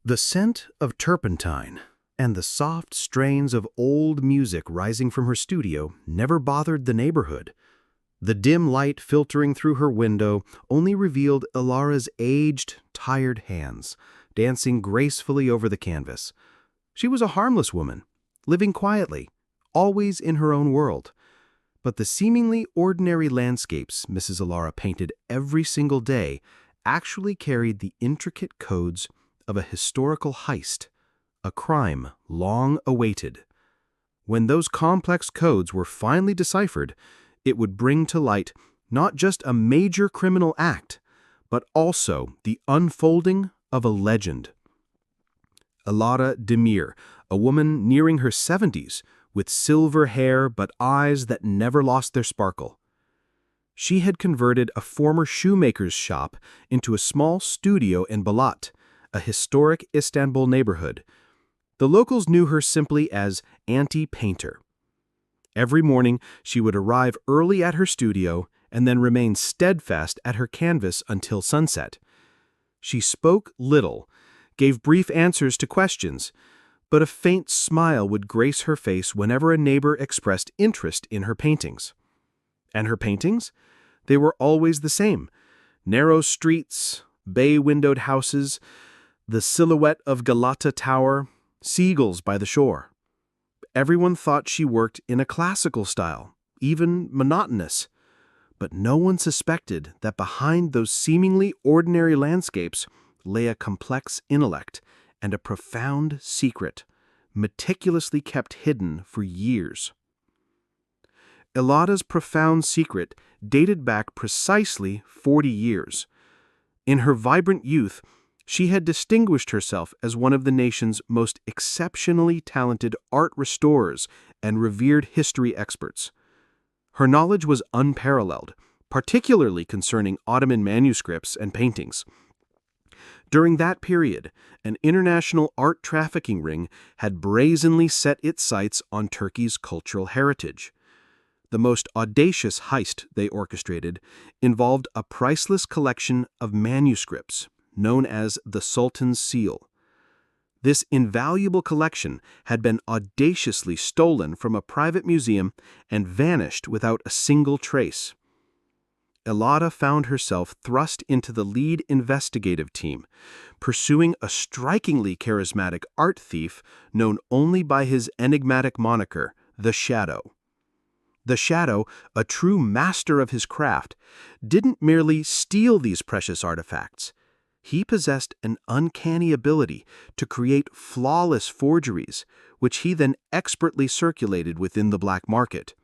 The scent of turpentine and the soft strains of old music rising from her studio never bothered the neighborhood. The dim light filtering through her window only revealed Elara's aged, tired hands, dancing gracefully over the canvas. She was a harmless woman, living quietly, always in her own world. But the seemingly ordinary landscapes Mrs. Elara painted every single day actually carried the intricate codes of a historical heist, a crime long awaited. When those complex codes were finally deciphered, it would bring to light not just a major criminal act, but also the unfolding of a legend. Elara Demir, a woman nearing her 70s, with silver hair but eyes that never lost their sparkle. She had converted a former shoemaker's shop into a small studio in Balat, a historic Istanbul neighborhood. The locals knew her simply as Auntie Painter. Every morning, she would arrive early at her studio and then remain steadfast at her canvas until sunset. She spoke little, gave brief answers to questions, but a faint smile would grace her face whenever a neighbor expressed interest in her paintings. And her paintings? They were always the same: narrow streets, bay-windowed houses, the silhouette of Galata Tower, seagulls by the shore. Everyone thought she worked in a classical style, even monotonous. But no one suspected that behind those seemingly ordinary landscapes lay a complex intellect and a profound secret, meticulously kept hidden for years. Elada's profound secret dated back precisely 40 years. In her vibrant youth, she had distinguished herself as one of the nation's most exceptionally talented art restorers and revered history experts. Her knowledge was unparalleled, particularly concerning Ottoman manuscripts and paintings. During that period, an international art trafficking ring had brazenly set its sights on Turkey's cultural heritage. The most audacious heist they orchestrated involved a priceless collection of manuscripts known as the Sultan's Seal. This invaluable collection had been audaciously stolen from a private museum and vanished without a single trace. Elara found herself thrust into the lead investigative team, pursuing a strikingly charismatic art thief known only by his enigmatic moniker, the Shadow. The Shadow, a true master of his craft, didn't merely steal these precious artifacts. He possessed an uncanny ability to create flawless forgeries, which he then expertly circulated within the black market.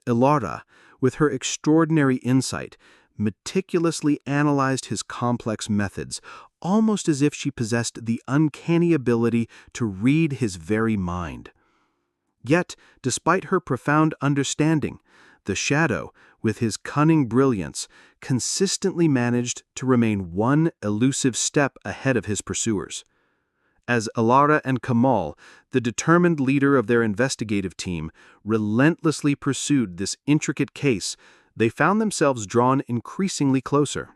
Elara, with her extraordinary insight, meticulously analyzed his complex methods, almost as if she possessed the uncanny ability to read his very mind. Yet, despite her profound understanding, the Shadow, with his cunning brilliance, consistently managed to remain one elusive step ahead of his pursuers. As Elara and Kamal, the determined leader of their investigative team, relentlessly pursued this intricate case, they found themselves drawn increasingly closer.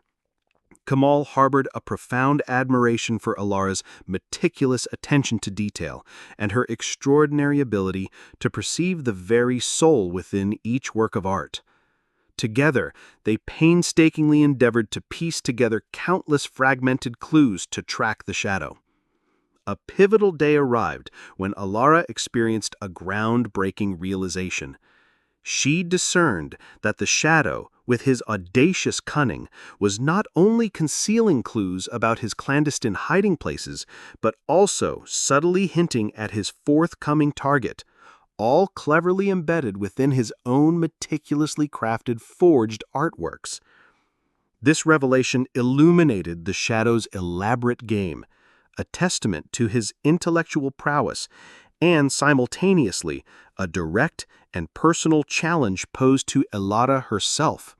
Kamal harbored a profound admiration for Elara's meticulous attention to detail and her extraordinary ability to perceive the very soul within each work of art. Together, they painstakingly endeavored to piece together countless fragmented clues to track the Shadow. A pivotal day arrived when Elara experienced a groundbreaking realization. She discerned that the Shadow, with his audacious cunning, was not only concealing clues about his clandestine hiding places, but also subtly hinting at his forthcoming target, all cleverly embedded within his own meticulously crafted forged artworks. This revelation illuminated the Shadow's elaborate game, a testament to his intellectual prowess, and simultaneously a direct and personal challenge posed to Elara herself.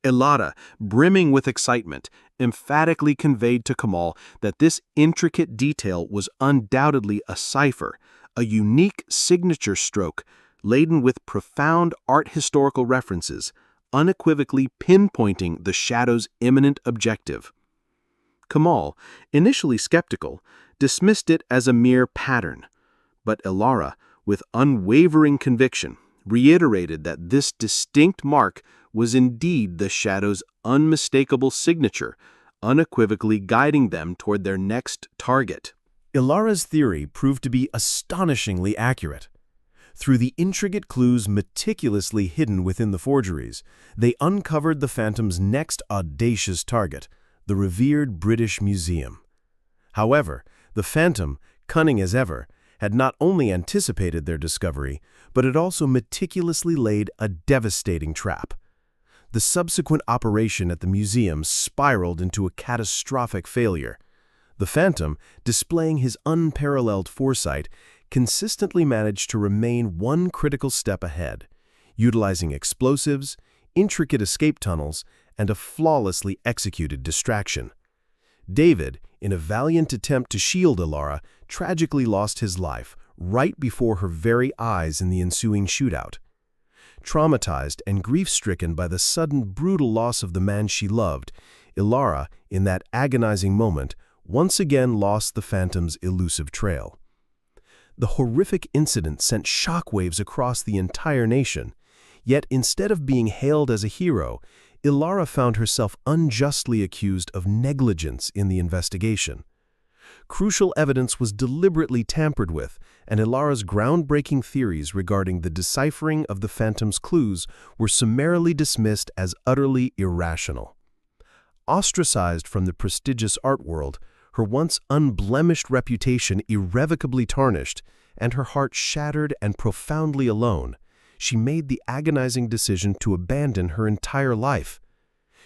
Elara, brimming with excitement, emphatically conveyed to Kamal that this intricate detail was undoubtedly a cipher, a unique signature stroke laden with profound art historical references, unequivocally pinpointing the Shadow's imminent objective. Kamal, initially skeptical, dismissed it as a mere pattern. But Elara, with unwavering conviction, reiterated that this distinct mark was indeed the shadow's unmistakable signature, unequivocally guiding them toward their next target. Ilara's theory proved to be astonishingly accurate. Through the intricate clues meticulously hidden within the forgeries, they uncovered the Phantom's next audacious target, the revered British Museum. However, the Phantom, cunning as ever, had not only anticipated their discovery, but had also meticulously laid a devastating trap. The subsequent operation at the museum spiraled into a catastrophic failure. The Phantom, displaying his unparalleled foresight, consistently managed to remain one critical step ahead, utilizing explosives, intricate escape tunnels, and a flawlessly executed distraction. David, in a valiant attempt to shield Elara, tragically lost his life right before her very eyes in the ensuing shootout. Traumatized and grief-stricken by the sudden brutal loss of the man she loved, Elara, in that agonizing moment, once again lost the Phantom's elusive trail. The horrific incident sent shockwaves across the entire nation, yet instead of being hailed as a hero, Elara found herself unjustly accused of negligence in the investigation. Crucial evidence was deliberately tampered with, and Elara's groundbreaking theories regarding the deciphering of the Phantom's clues were summarily dismissed as utterly irrational. Ostracized from the prestigious art world, her once unblemished reputation irrevocably tarnished, and her heart shattered and profoundly alone, she made the agonizing decision to abandon her entire life.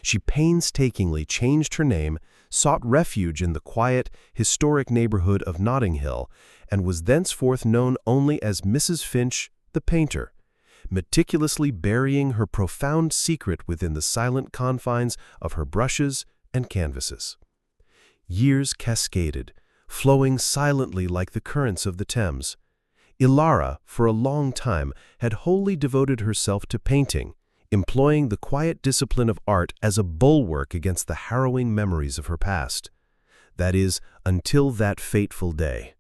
She painstakingly changed her name, sought refuge in the quiet, historic neighborhood of Notting Hill, and was thenceforth known only as Mrs. Finch, the painter, meticulously burying her profound secret within the silent confines of her brushes and canvases. Years cascaded, flowing silently like the currents of the Thames. Elara, for a long time, had wholly devoted herself to painting, employing the quiet discipline of art as a bulwark against the harrowing memories of her past. That is, until that fateful day.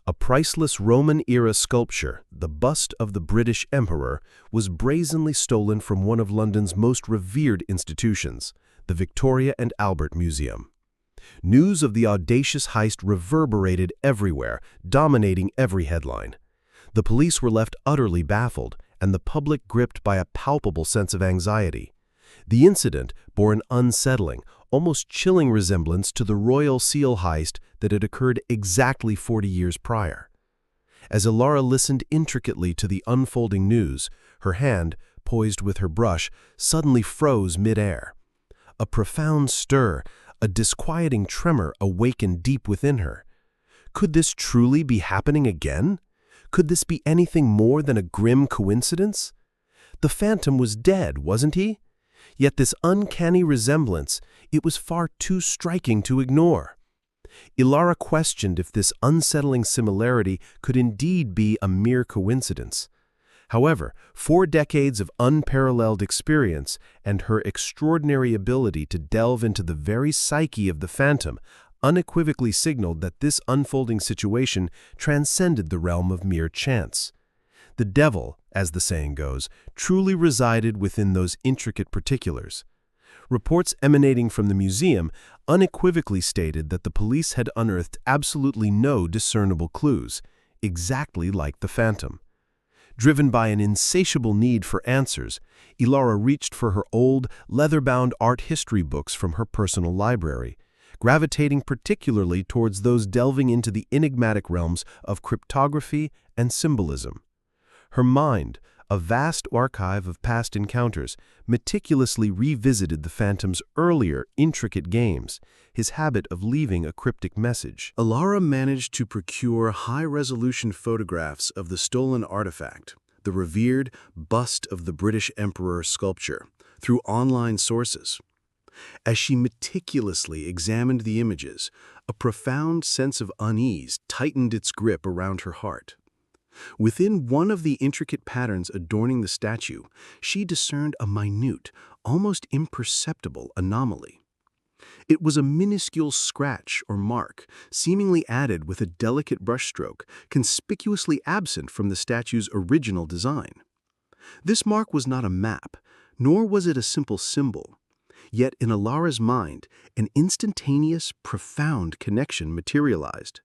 A priceless Roman-era sculpture, the bust of the British Emperor, was brazenly stolen from one of London's most revered institutions, the Victoria and Albert Museum. News of the audacious heist reverberated everywhere, dominating every headline. The police were left utterly baffled, and the public gripped by a palpable sense of anxiety. The incident bore an unsettling, almost chilling resemblance to the Royal Seal heist that had occurred exactly 40 years prior. As Elara listened intricately to the unfolding news, her hand, poised with her brush, suddenly froze mid-air. A profound stir, a disquieting tremor awakened deep within her. Could this truly be happening again? Could this be anything more than a grim coincidence? The Phantom was dead, wasn't he? Yet this uncanny resemblance, it was far too striking to ignore. Elara questioned if this unsettling similarity could indeed be a mere coincidence. However, 4 decades of unparalleled experience and her extraordinary ability to delve into the very psyche of the Phantom unequivocally signaled that this unfolding situation transcended the realm of mere chance. The devil, as the saying goes, truly resided within those intricate particulars. Reports emanating from the museum unequivocally stated that the police had unearthed absolutely no discernible clues, exactly like the Phantom. Driven by an insatiable need for answers, Elara reached for her old, leather-bound art history books from her personal library, gravitating particularly towards those delving into the enigmatic realms of cryptography and symbolism. Her mind, a vast archive of past encounters, meticulously revisited the Phantom's earlier, intricate games, his habit of leaving a cryptic message. Elara managed to procure high-resolution photographs of the stolen artifact, the revered bust of the British Emperor sculpture, through online sources. As she meticulously examined the images, a profound sense of unease tightened its grip around her heart. Within one of the intricate patterns adorning the statue, she discerned a minute, almost imperceptible anomaly. It was a minuscule scratch or mark, seemingly added with a delicate brushstroke, conspicuously absent from the statue's original design. This mark was not a map, nor was it a simple symbol. Yet in Elara's mind, an instantaneous, profound connection materialized.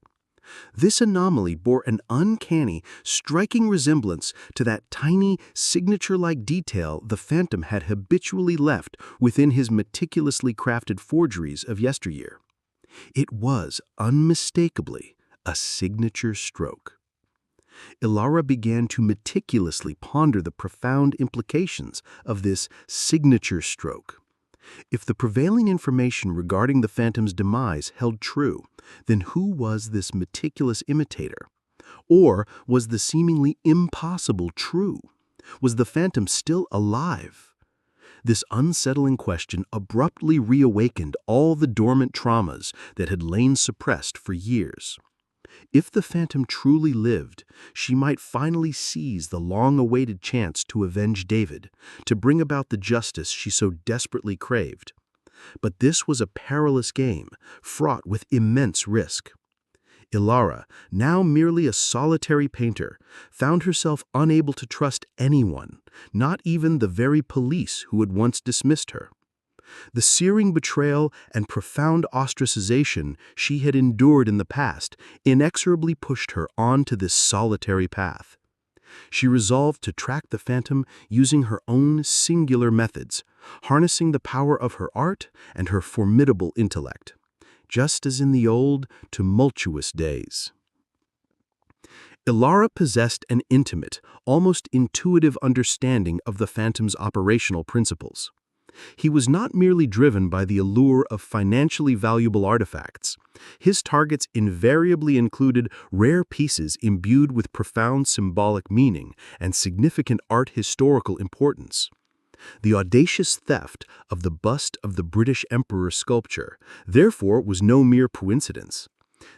This anomaly bore an uncanny, striking resemblance to that tiny, signature-like detail the Phantom had habitually left within his meticulously crafted forgeries of yesteryear. It was, unmistakably, a signature stroke. Elara began to meticulously ponder the profound implications of this signature stroke. If the prevailing information regarding the Phantom's demise held true, then who was this meticulous imitator? Or was the seemingly impossible true? Was the Phantom still alive? This unsettling question abruptly reawakened all the dormant traumas that had lain suppressed for years. If the Phantom truly lived, she might finally seize the long-awaited chance to avenge David, to bring about the justice she so desperately craved. But this was a perilous game, fraught with immense risk. Elara, now merely a solitary painter, found herself unable to trust anyone, not even the very police who had once dismissed her. The searing betrayal and profound ostracization she had endured in the past inexorably pushed her on to this solitary path. She resolved to track the Phantom using her own singular methods, harnessing the power of her art and her formidable intellect, just as in the old, tumultuous days. Elara possessed an intimate, almost intuitive understanding of the Phantom's operational principles. He was not merely driven by the allure of financially valuable artifacts. His targets invariably included rare pieces imbued with profound symbolic meaning and significant art historical importance. The audacious theft of the bust of the British Emperor sculpture, therefore, was no mere coincidence.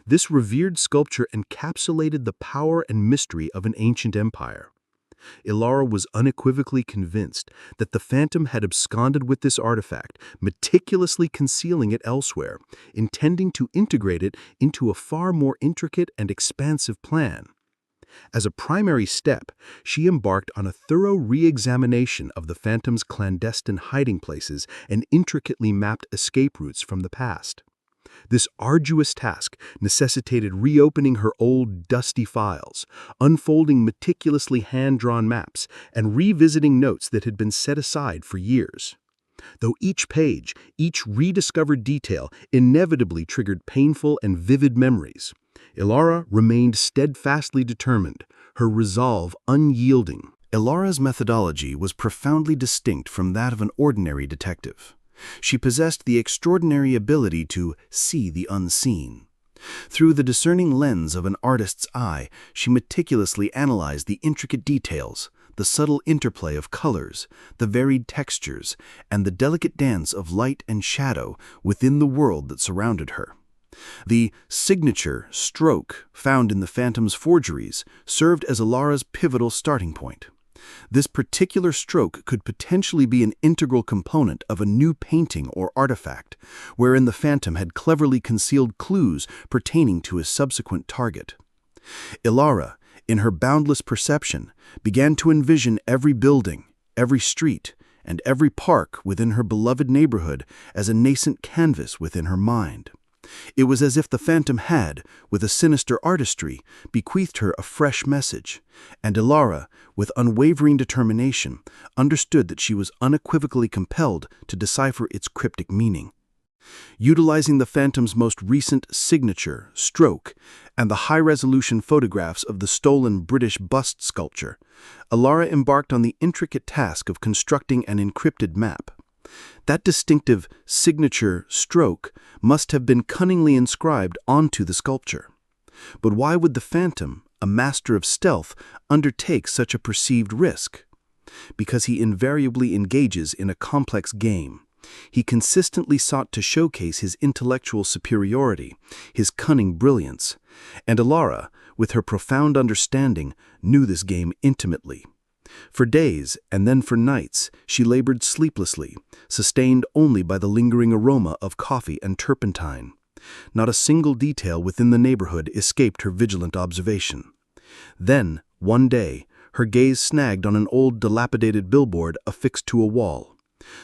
This revered sculpture encapsulated the power and mystery of an ancient empire. Elara was unequivocally convinced that the Phantom had absconded with this artifact, meticulously concealing it elsewhere, intending to integrate it into a far more intricate and expansive plan. As a primary step, she embarked on a thorough re-examination of the Phantom's clandestine hiding places and intricately mapped escape routes from the past. This arduous task necessitated reopening her old, dusty files, unfolding meticulously hand-drawn maps, and revisiting notes that had been set aside for years. Though each page, each rediscovered detail inevitably triggered painful and vivid memories, Elara remained steadfastly determined, her resolve unyielding. Elara's methodology was profoundly distinct from that of an ordinary detective. She possessed the extraordinary ability to see the unseen. Through the discerning lens of an artist's eye, she meticulously analyzed the intricate details, the subtle interplay of colors, the varied textures, and the delicate dance of light and shadow within the world that surrounded her. The signature stroke found in the Phantom's forgeries served as Elara's pivotal starting point. This particular stroke could potentially be an integral component of a new painting or artifact, wherein the Phantom had cleverly concealed clues pertaining to his subsequent target. Elara, in her boundless perception, began to envision every building, every street, and every park within her beloved neighborhood as a nascent canvas within her mind. It was as if the Phantom had, with a sinister artistry, bequeathed her a fresh message, and Elara, with unwavering determination, understood that she was unequivocally compelled to decipher its cryptic meaning. Utilizing the Phantom's most recent signature, stroke, and the high-resolution photographs of the stolen British bust sculpture, Elara embarked on the intricate task of constructing an encrypted map. That distinctive signature stroke must have been cunningly inscribed onto the sculpture. But why would the Phantom, a master of stealth, undertake such a perceived risk? Because he invariably engages in a complex game. He consistently sought to showcase his intellectual superiority, his cunning brilliance, and Elara, with her profound understanding, knew this game intimately. For days, and then for nights, she labored sleeplessly, sustained only by the lingering aroma of coffee and turpentine. Not a single detail within the neighborhood escaped her vigilant observation. Then, one day, her gaze snagged on an old dilapidated billboard affixed to a wall.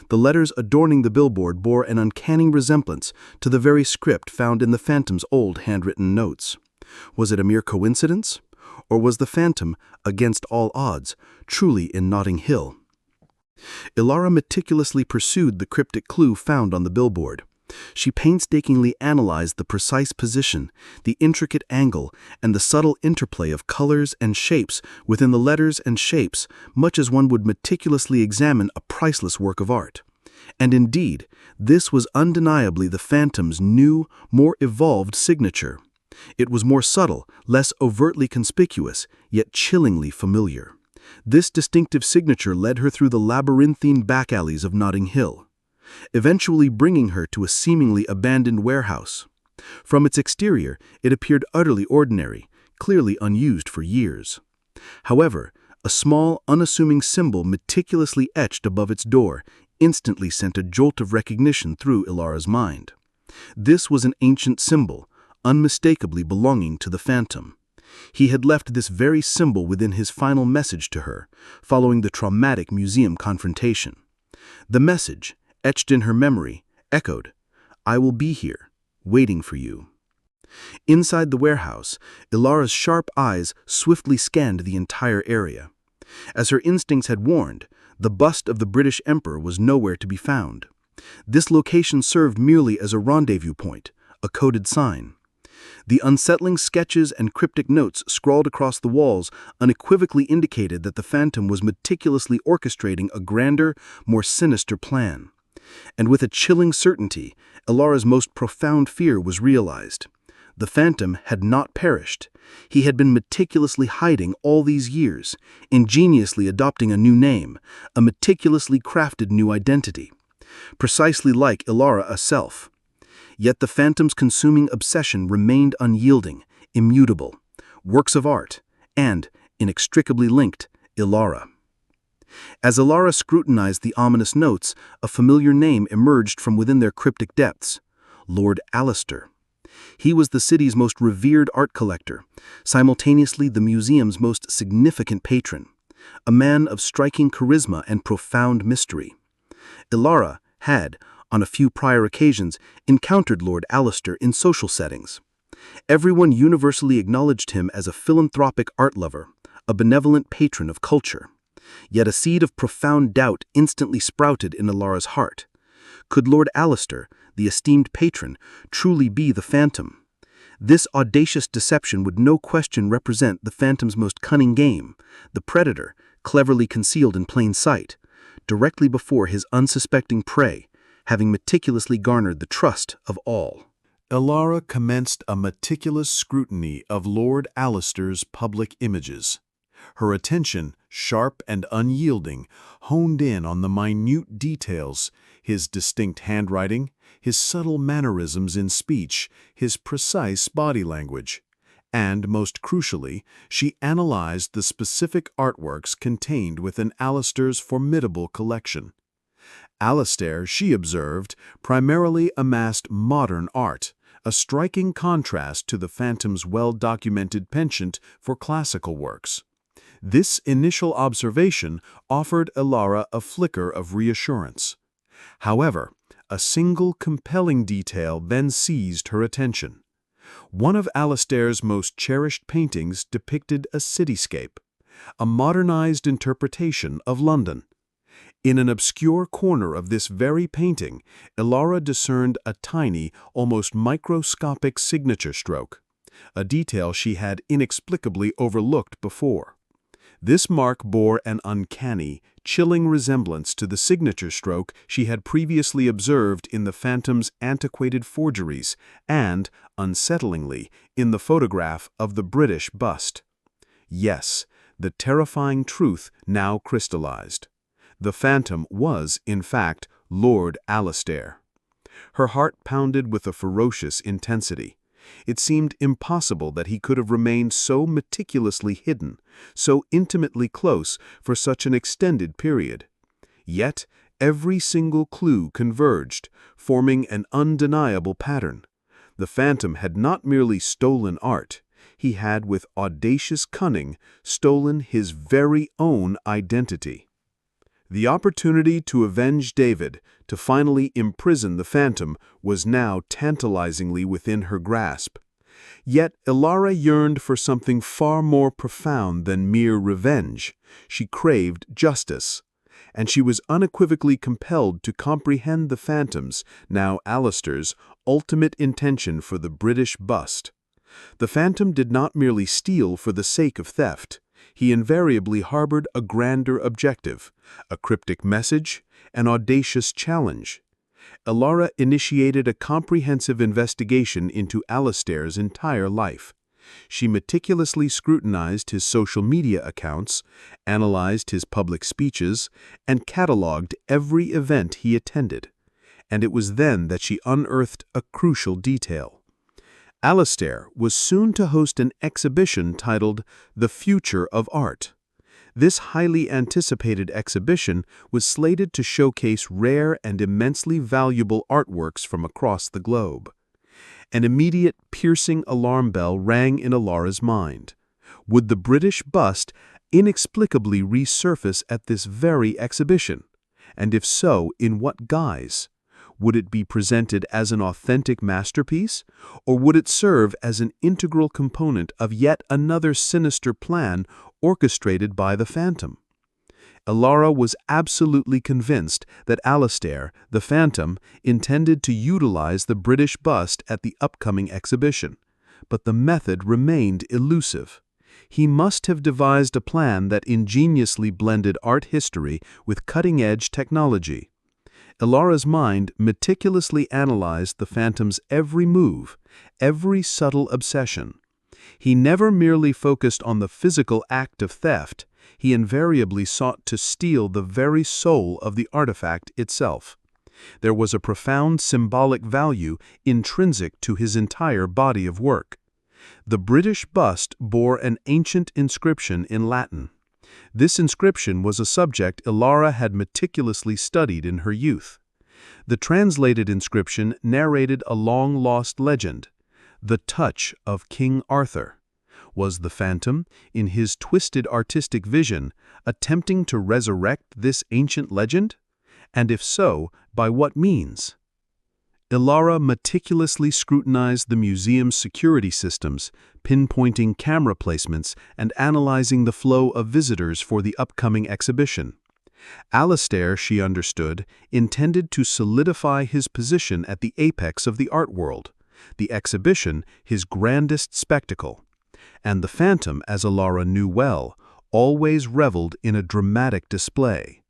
The letters adorning the billboard bore an uncanny resemblance to the very script found in the Phantom's old handwritten notes. Was it a mere coincidence? Or was the Phantom, against all odds, truly in Notting Hill? Elara meticulously pursued the cryptic clue found on the billboard. She painstakingly analyzed the precise position, the intricate angle, and the subtle interplay of colors and shapes within the letters and shapes, much as one would meticulously examine a priceless work of art. And indeed, this was undeniably the Phantom's new, more evolved signature. It was more subtle, less overtly conspicuous, yet chillingly familiar. This distinctive signature led her through the labyrinthine back alleys of Notting Hill, eventually bringing her to a seemingly abandoned warehouse. From its exterior, it appeared utterly ordinary, clearly unused for years. However, a small, unassuming symbol meticulously etched above its door instantly sent a jolt of recognition through Elara's mind. This was an ancient symbol, unmistakably belonging to the Phantom. He had left this very symbol within his final message to her, following the traumatic museum confrontation. The message, etched in her memory, echoed, "I will be here, waiting for you." Inside the warehouse, Elara's sharp eyes swiftly scanned the entire area. As her instincts had warned, the bust of the British Emperor was nowhere to be found. This location served merely as a rendezvous point, a coded sign. The unsettling sketches and cryptic notes scrawled across the walls unequivocally indicated that the Phantom was meticulously orchestrating a grander, more sinister plan. And with a chilling certainty, Elara's most profound fear was realized. The Phantom had not perished. He had been meticulously hiding all these years, ingeniously adopting a new name, a meticulously crafted new identity. Precisely like Elara herself. Yet the Phantom's consuming obsession remained unyielding, immutable. Works of art, and, inextricably linked, Elara. As Elara scrutinized the ominous notes, a familiar name emerged from within their cryptic depths: Lord Alistair. He was the city's most revered art collector, simultaneously the museum's most significant patron, a man of striking charisma and profound mystery. Elara had, on a few prior occasions, encountered Lord Alistair in social settings. Everyone universally acknowledged him as a philanthropic art lover, a benevolent patron of culture. Yet a seed of profound doubt instantly sprouted in Elara's heart. Could Lord Alistair, the esteemed patron, truly be the Phantom? This audacious deception would no question represent the Phantom's most cunning game, the predator, cleverly concealed in plain sight, directly before his unsuspecting prey, having meticulously garnered the trust of all. Elara commenced a meticulous scrutiny of Lord Alistair's public images. Her attention, sharp and unyielding, honed in on the minute details: his distinct handwriting, his subtle mannerisms in speech, his precise body language. And, most crucially, she analyzed the specific artworks contained within Alistair's formidable collection. Alistair, she observed, primarily amassed modern art, a striking contrast to the Phantom's well-documented penchant for classical works. This initial observation offered Elara a flicker of reassurance. However, a single compelling detail then seized her attention. One of Alistair's most cherished paintings depicted a cityscape, a modernized interpretation of London. In an obscure corner of this very painting, Elara discerned a tiny, almost microscopic signature stroke, a detail she had inexplicably overlooked before. This mark bore an uncanny, chilling resemblance to the signature stroke she had previously observed in the Phantom's antiquated forgeries and, unsettlingly, in the photograph of the British bust. Yes, the terrifying truth now crystallized. The Phantom was, in fact, Lord Alistair. Her heart pounded with a ferocious intensity. It seemed impossible that he could have remained so meticulously hidden, so intimately close for such an extended period. Yet, every single clue converged, forming an undeniable pattern. The phantom had not merely stolen art, he had, with audacious cunning, stolen his very own identity. The opportunity to avenge David, to finally imprison the phantom, was now tantalizingly within her grasp. Yet Elara yearned for something far more profound than mere revenge. She craved justice. And she was unequivocally compelled to comprehend the phantom's, now Alistair's, ultimate intention for the British bust. The phantom did not merely steal for the sake of theft. He invariably harbored a grander objective, a cryptic message, an audacious challenge. Elara initiated a comprehensive investigation into Alistair's entire life. She meticulously scrutinized his social media accounts, analyzed his public speeches, and catalogued every event he attended. And it was then that she unearthed a crucial detail. Alistair was soon to host an exhibition titled The Future of Art. This highly anticipated exhibition was slated to showcase rare and immensely valuable artworks from across the globe. An immediate, piercing alarm bell rang in Elara's mind. Would the British bust inexplicably resurface at this very exhibition? And if so, in what guise? Would it be presented as an authentic masterpiece, or would it serve as an integral component of yet another sinister plan orchestrated by the phantom? Elara was absolutely convinced that Alistair, the phantom, intended to utilize the British bust at the upcoming exhibition, but the method remained elusive. He must have devised a plan that ingeniously blended art history with cutting-edge technology. Elara's mind meticulously analyzed the phantom's every move, every subtle obsession. He never merely focused on the physical act of theft, he invariably sought to steal the very soul of the artifact itself. There was a profound symbolic value intrinsic to his entire body of work. The British bust bore an ancient inscription in Latin. This inscription was a subject Elara had meticulously studied in her youth. The translated inscription narrated a long-lost legend, the touch of King Arthur. Was the phantom, in his twisted artistic vision, attempting to resurrect this ancient legend? And if so, by what means? Elara meticulously scrutinized the museum's security systems, pinpointing camera placements and analyzing the flow of visitors for the upcoming exhibition. Alistair, she understood, intended to solidify his position at the apex of the art world, the exhibition his grandest spectacle. And the phantom, as Elara knew well, always reveled in a dramatic display.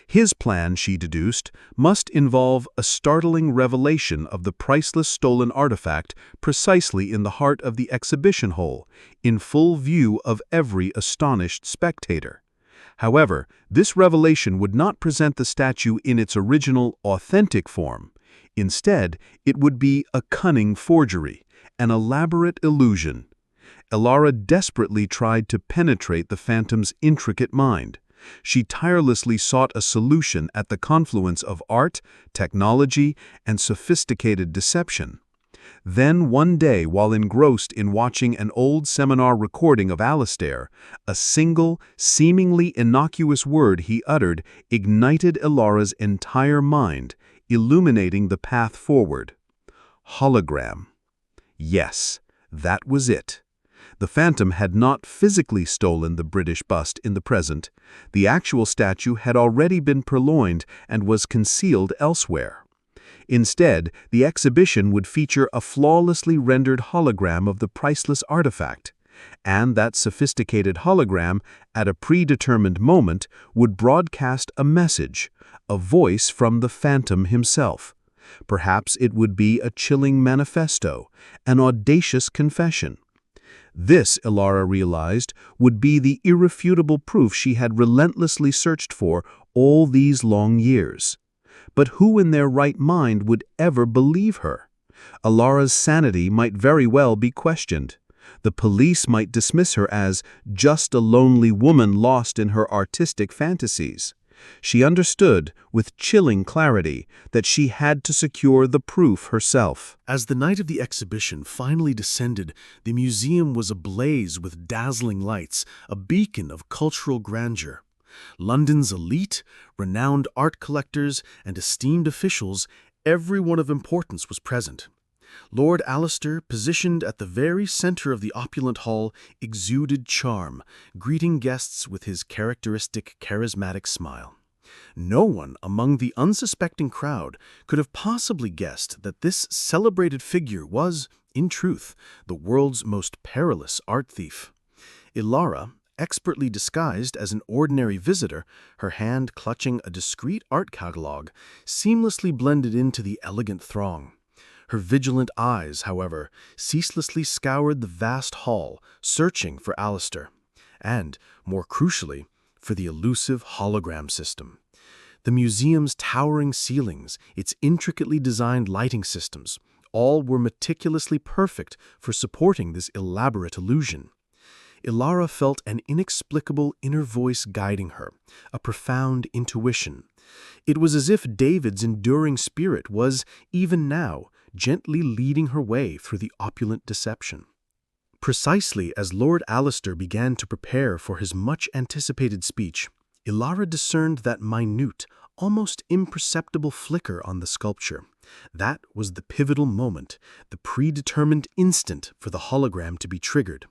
His plan, she deduced, must involve a startling revelation of the priceless stolen artifact precisely in the heart of the exhibition hall, in full view of every astonished spectator. However, this revelation would not present the statue in its original, authentic form. Instead, it would be a cunning forgery, an elaborate illusion. Elara desperately tried to penetrate the phantom's intricate mind. She tirelessly sought a solution at the confluence of art, technology, and sophisticated deception. Then one day, while engrossed in watching an old seminar recording of Alistair, a single, seemingly innocuous word he uttered ignited Elara's entire mind, illuminating the path forward. Hologram. Yes, that was it. The phantom had not physically stolen the British bust in the present. The actual statue had already been purloined and was concealed elsewhere. Instead, the exhibition would feature a flawlessly rendered hologram of the priceless artifact. And that sophisticated hologram, at a predetermined moment, would broadcast a message, a voice from the phantom himself. Perhaps it would be a chilling manifesto, an audacious confession. This, Elara realized, would be the irrefutable proof she had relentlessly searched for all these long years. But who in their right mind would ever believe her? Elara's sanity might very well be questioned. The police might dismiss her as just a lonely woman lost in her artistic fantasies. She understood, with chilling clarity, that she had to secure the proof herself. As the night of the exhibition finally descended, the museum was ablaze with dazzling lights, a beacon of cultural grandeur. London's elite, renowned art collectors, and esteemed officials, everyone of importance was present. Lord Alistair, positioned at the very center of the opulent hall, exuded charm, greeting guests with his characteristic charismatic smile. No one among the unsuspecting crowd could have possibly guessed that this celebrated figure was, in truth, the world's most perilous art thief. Elara, expertly disguised as an ordinary visitor, her hand clutching a discreet art catalogue, seamlessly blended into the elegant throng. Her vigilant eyes, however, ceaselessly scoured the vast hall, searching for Alistair, and, more crucially, for the elusive hologram system. The museum's towering ceilings, its intricately designed lighting systems, all were meticulously perfect for supporting this elaborate illusion. Elara felt an inexplicable inner voice guiding her, a profound intuition. It was as if David's enduring spirit was, even now, gently leading her way through the opulent deception. Precisely as Lord Alistair began to prepare for his much-anticipated speech, Elara discerned that minute, almost imperceptible flicker on the sculpture. That was the pivotal moment, the predetermined instant for the hologram to be triggered.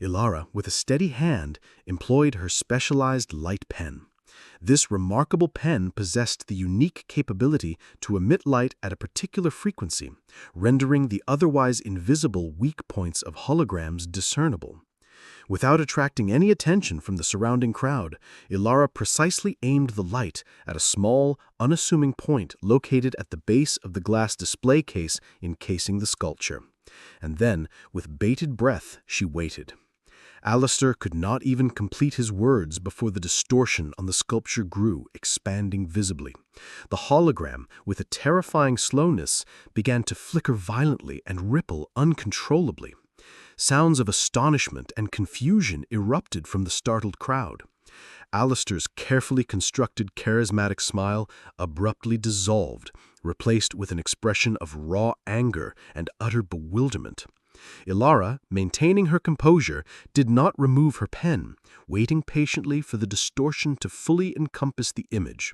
Elara, with a steady hand, employed her specialized light pen. This remarkable pen possessed the unique capability to emit light at a particular frequency, rendering the otherwise invisible weak points of holograms discernible. Without attracting any attention from the surrounding crowd, Elara precisely aimed the light at a small, unassuming point located at the base of the glass display case encasing the sculpture. And then, with bated breath, she waited. Alistair could not even complete his words before the distortion on the sculpture grew, expanding visibly. The hologram, with a terrifying slowness, began to flicker violently and ripple uncontrollably. Sounds of astonishment and confusion erupted from the startled crowd. Alistair's carefully constructed charismatic smile abruptly dissolved, replaced with an expression of raw anger and utter bewilderment. Elara, maintaining her composure, did not remove her pen, waiting patiently for the distortion to fully encompass the image.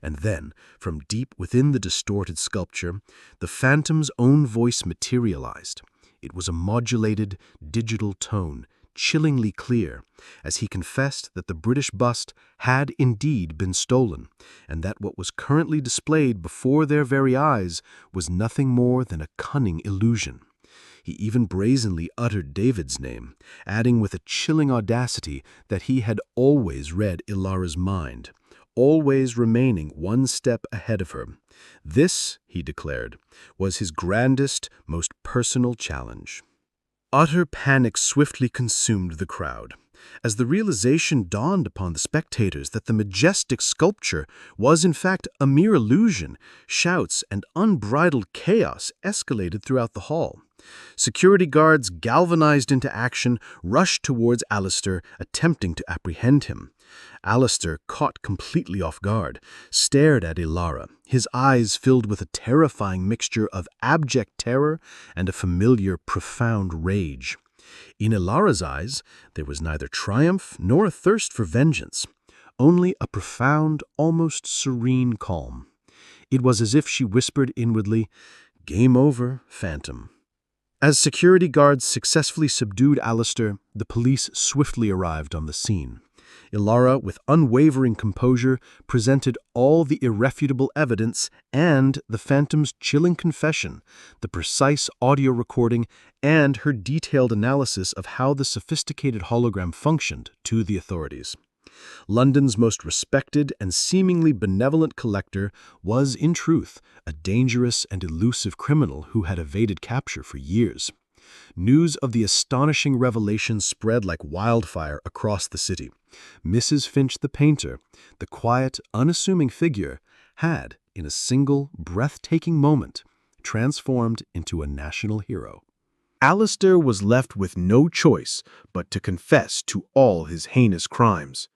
And then, from deep within the distorted sculpture, the phantom's own voice materialized. It was a modulated, digital tone, chillingly clear, as he confessed that the British bust had indeed been stolen, and that what was currently displayed before their very eyes was nothing more than a cunning illusion. He even brazenly uttered David's name, adding with a chilling audacity that he had always read Elara's mind, always remaining one step ahead of her. This, he declared, was his grandest, most personal challenge. Utter panic swiftly consumed the crowd, as the realization dawned upon the spectators that the majestic sculpture was in fact a mere illusion. Shouts and unbridled chaos escalated throughout the hall. Security guards, galvanized into action, rushed towards Alistair, attempting to apprehend him. Alistair, caught completely off guard, stared at Elara, his eyes filled with a terrifying mixture of abject terror and a familiar, profound rage. In Elara's eyes, there was neither triumph nor a thirst for vengeance, only a profound, almost serene calm. It was as if she whispered inwardly, "Game over, Phantom." As security guards successfully subdued Alistair, the police swiftly arrived on the scene. Elara, with unwavering composure, presented all the irrefutable evidence and the Phantom's chilling confession, the precise audio recording, and her detailed analysis of how the sophisticated hologram functioned to the authorities. London's most respected and seemingly benevolent collector was, in truth, a dangerous and elusive criminal who had evaded capture for years. News of the astonishing revelation spread like wildfire across the city. Mrs. Finch the painter, the quiet, unassuming figure, had, in a single, breathtaking moment, transformed into a national hero. Alistair was left with no choice but to confess to all his heinous crimes.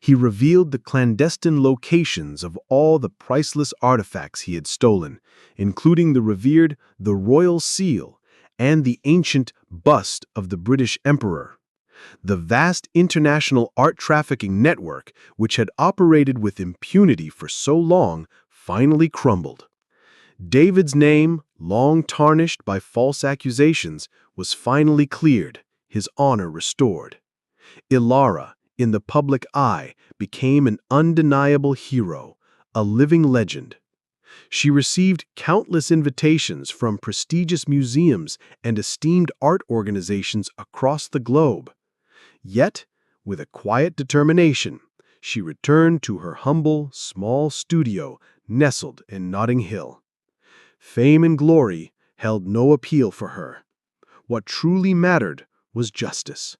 He revealed the clandestine locations of all the priceless artifacts he had stolen, including the revered the Royal Seal and the ancient bust of the British Emperor. The vast international art trafficking network, which had operated with impunity for so long, finally crumbled. David's name, long tarnished by false accusations, was finally cleared, his honor restored. Elara, in the public eye, became an undeniable hero, a living legend. She received countless invitations from prestigious museums and esteemed art organizations across the globe. Yet, with a quiet determination, she returned to her humble, small studio nestled in Notting Hill. Fame and glory held no appeal for her. What truly mattered was justice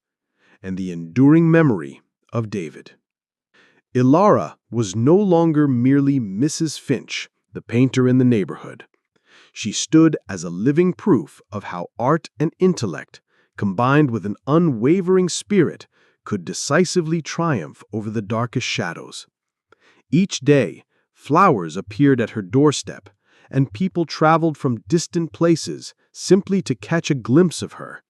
and the enduring memory of David. Elara was no longer merely Mrs. Finch, the painter in the neighborhood. She stood as a living proof of how art and intellect, combined with an unwavering spirit, could decisively triumph over the darkest shadows. Each day, flowers appeared at her doorstep, and people traveled from distant places simply to catch a glimpse of her.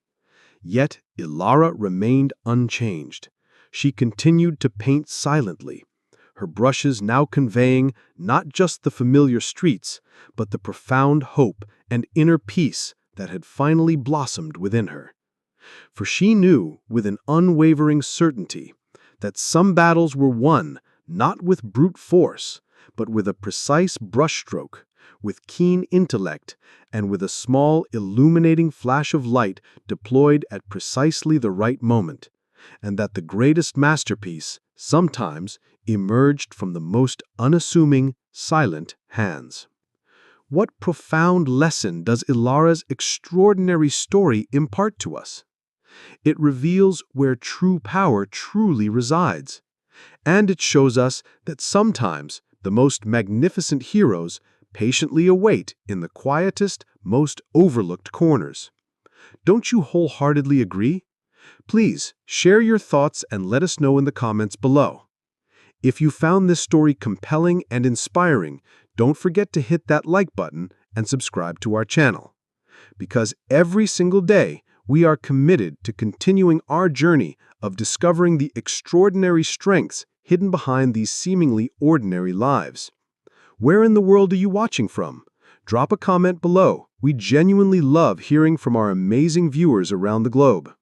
Yet Elara remained unchanged. She continued to paint silently, her brushes now conveying not just the familiar streets, but the profound hope and inner peace that had finally blossomed within her. For she knew with an unwavering certainty that some battles were won not with brute force, but with a precise brushstroke, with keen intellect, and with a small illuminating flash of light deployed at precisely the right moment, and that the greatest masterpiece sometimes emerged from the most unassuming, silent hands. What profound lesson does Elara's extraordinary story impart to us? It reveals where true power truly resides, and it shows us that sometimes the most magnificent heroes patiently await in the quietest, most overlooked corners. Don't you wholeheartedly agree? Please share your thoughts and let us know in the comments below. If you found this story compelling and inspiring, don't forget to hit that like button and subscribe to our channel. Because every single day, we are committed to continuing our journey of discovering the extraordinary strengths hidden behind these seemingly ordinary lives. Where in the world are you watching from? Drop a comment below. We genuinely love hearing from our amazing viewers around the globe.